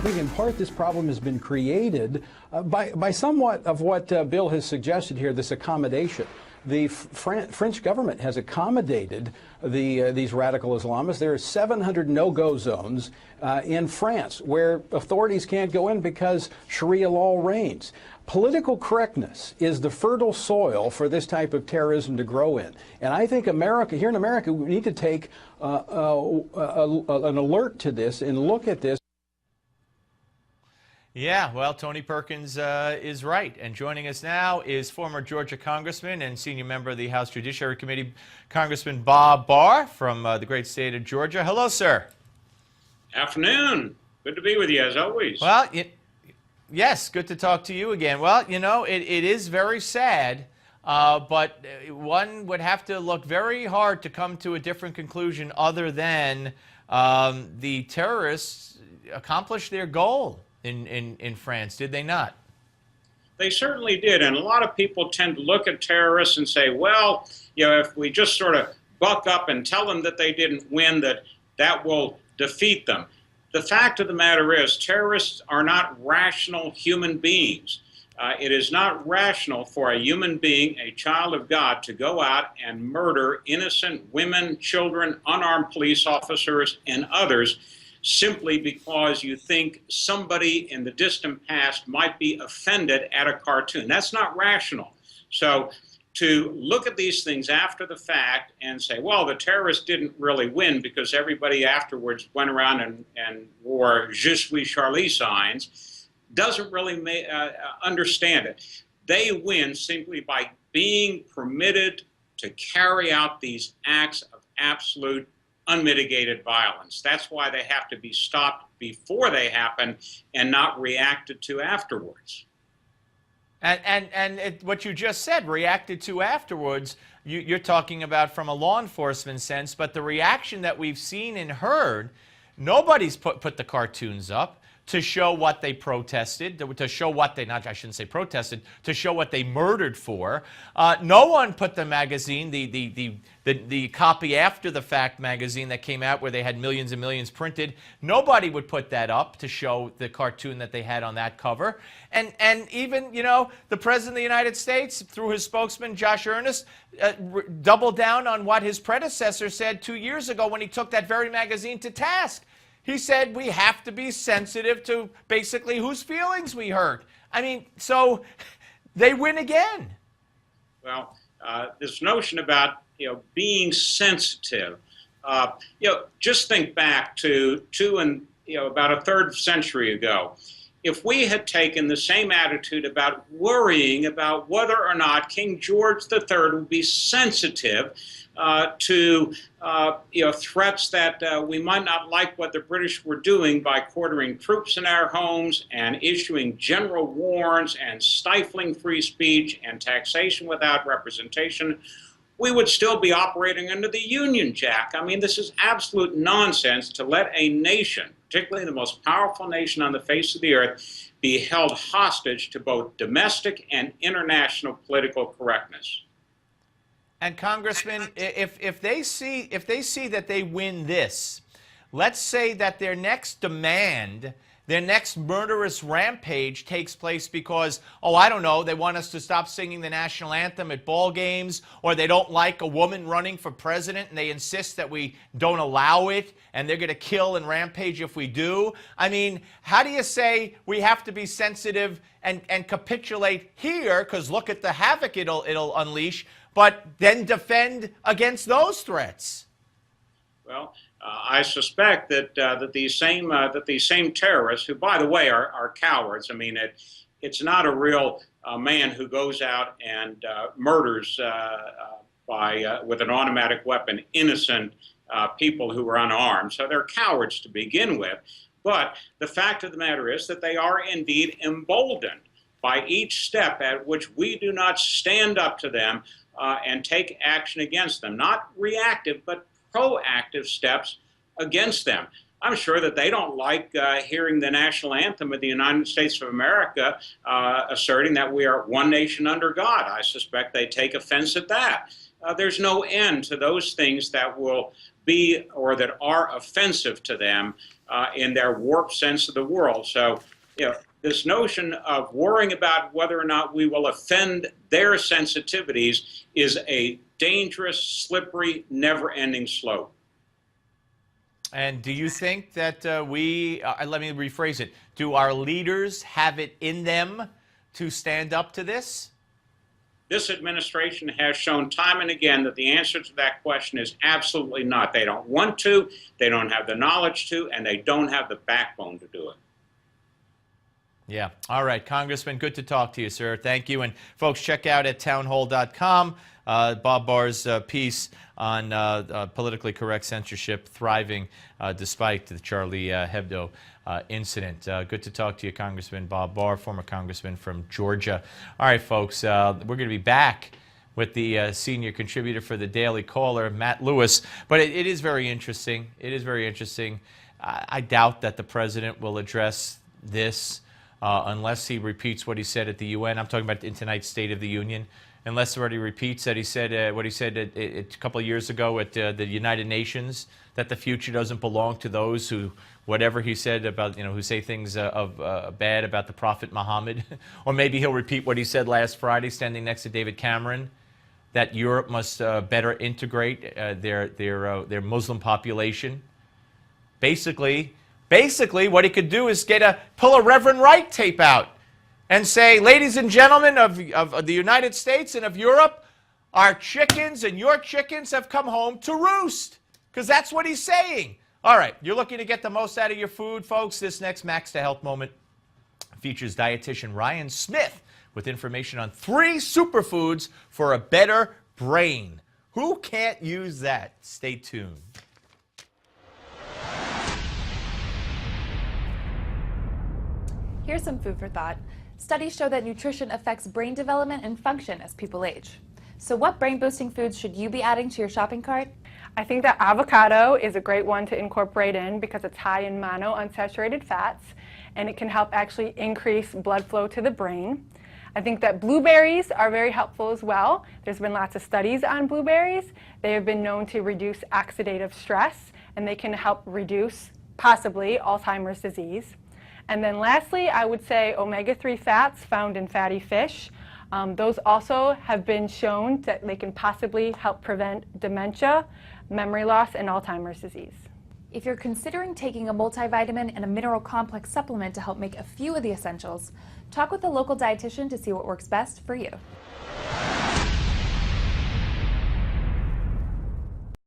think in part this problem has been created by somewhat of what Bill has suggested here, this accommodation. The French government has accommodated these radical Islamists. There are 700 no-go zones in France where authorities can't go in because Sharia law reigns. Political correctness is the fertile soil for this type of terrorism to grow in. And I think America, here in America, we need to take an alert to this and look at this. Yeah, well, Tony Perkins is right. And joining us now is former Georgia Congressman and senior member of the House Judiciary Committee, Congressman Barr from the great state of Georgia. Hello, sir. Afternoon. Good to be with you, as always. Well, yes, good to talk to you again. Well, you know, it is very sad, but one would have to look very hard to come to a different conclusion other than the terrorists accomplished their goal in France, did they not? They certainly did, and a lot of people tend to look at terrorists and say, well, you know, if we just sort of buck up and tell them that they didn't win, that will defeat them. The fact of the matter is, terrorists are not rational human beings. It is not rational for a human being, a child of God, to go out and murder innocent women, children, unarmed police officers, and others simply because you think somebody in the distant past might be offended at a cartoon. That's not rational. So to look at these things after the fact and say, well, the terrorists didn't really win because everybody afterwards went around and wore Je suis Charlie signs, doesn't really understand it. They win simply by being permitted to carry out these acts of absolute unmitigated violence. That's why they have to be stopped before they happen and not reacted to afterwards. And what you just said, reacted to afterwards, you're talking about from a law enforcement sense, but the reaction that we've seen and heard, nobody's put the cartoons up to show what they protested, to show what they, not I shouldn't say protested, to show what they murdered for. No one put the magazine, the copy after the fact magazine that came out where they had millions and millions printed. Nobody would put that up to show the cartoon that they had on that cover. And even, you know, the President of the United States, through his spokesman, Josh Earnest, doubled down on what his predecessor said 2 years ago when he took that very magazine to task. He said we have to be sensitive to basically whose feelings we hurt. I mean, so they win again. Well, this notion about, you know, being sensitive, you know, just think back to about a third century ago. If we had taken the same attitude about worrying about whether or not King George III would be sensitive to threats that we might not like what the British were doing by quartering troops in our homes and issuing general warrants and stifling free speech and taxation without representation, we would still be operating under the Union Jack. I mean, this is absolute nonsense to let a nation, particularly the most powerful nation on the face of the earth, be held hostage to both domestic and international political correctness. And Congressman, if they see that they win this, let's say that their next demand, their next murderous rampage takes place because, oh, I don't know, they want us to stop singing the national anthem at ball games, or they don't like a woman running for president and they insist that we don't allow it, and they're going to kill and rampage if we do. I mean, how do you say we have to be sensitive and capitulate here, because look at the havoc it'll unleash, but then defend against those threats? Well, I suspect that these same terrorists, who, by the way, are cowards. I mean, it's not a real man who goes out and murders with an automatic weapon innocent people who are unarmed. So they're cowards to begin with. But the fact of the matter is that they are indeed emboldened by each step at which we do not stand up to them and take action against them. Not reactive, but proactive steps against them. I'm sure that they don't like hearing the national anthem of the United States of America asserting that we are one nation under God. I suspect they take offense at that. there's no end to those things that will be or that are offensive to them in their warped sense of the world. So, this notion of worrying about whether or not we will offend their sensitivities is a dangerous, slippery, never-ending slope. And do you think that let me rephrase it, do our leaders have it in them to stand up to this? This administration has shown time and again that the answer to that question is absolutely not. They don't want to, they don't have the knowledge to, and they don't have the backbone to do it. Yeah. All right, Congressman, good to talk to you, sir. Thank you. And folks, check out at townhall.com Bob Barr's piece on politically correct censorship thriving despite the Charlie Hebdo incident. Good to talk to you, Congressman Bob Barr, former congressman from Georgia. All right, folks, we're going to be back with the senior contributor for the Daily Caller, Matt Lewis. But it is very interesting. It is very interesting. I doubt that the president will address this unless he repeats what he said at the UN. I'm talking about in tonight's State of the Union. Unless what he repeats that he said what he said a couple of years ago at the United Nations, that the future doesn't belong to those who, whatever he said about, who say things bad about the Prophet Muhammad. Or maybe he'll repeat what he said last Friday standing next to David Cameron, that Europe must better integrate their Muslim population. Basically, what he could do is pull a Reverend Wright tape out and say, ladies and gentlemen of the United States and of Europe, our chickens and your chickens have come home to roost. Because that's what he's saying. All right, you're looking to get the most out of your food, folks. This next Max to Health moment features dietitian Ryan Smith with information on 3 superfoods for a better brain. Who can't use that? Stay tuned. Here's some food for thought. Studies show that nutrition affects brain development and function as people age. So what brain-boosting foods should you be adding to your shopping cart? I think that avocado is a great one to incorporate in because it's high in monounsaturated fats and it can help actually increase blood flow to the brain. I think that blueberries are very helpful as well. There's been lots of studies on blueberries. They have been known to reduce oxidative stress and they can help reduce, possibly, Alzheimer's disease. And then lastly, I would say omega-3 fats found in fatty fish. Those also have been shown that they can possibly help prevent dementia, memory loss, and Alzheimer's disease. If you're considering taking a multivitamin and a mineral complex supplement to help make a few of the essentials, talk with a local dietitian to see what works best for you.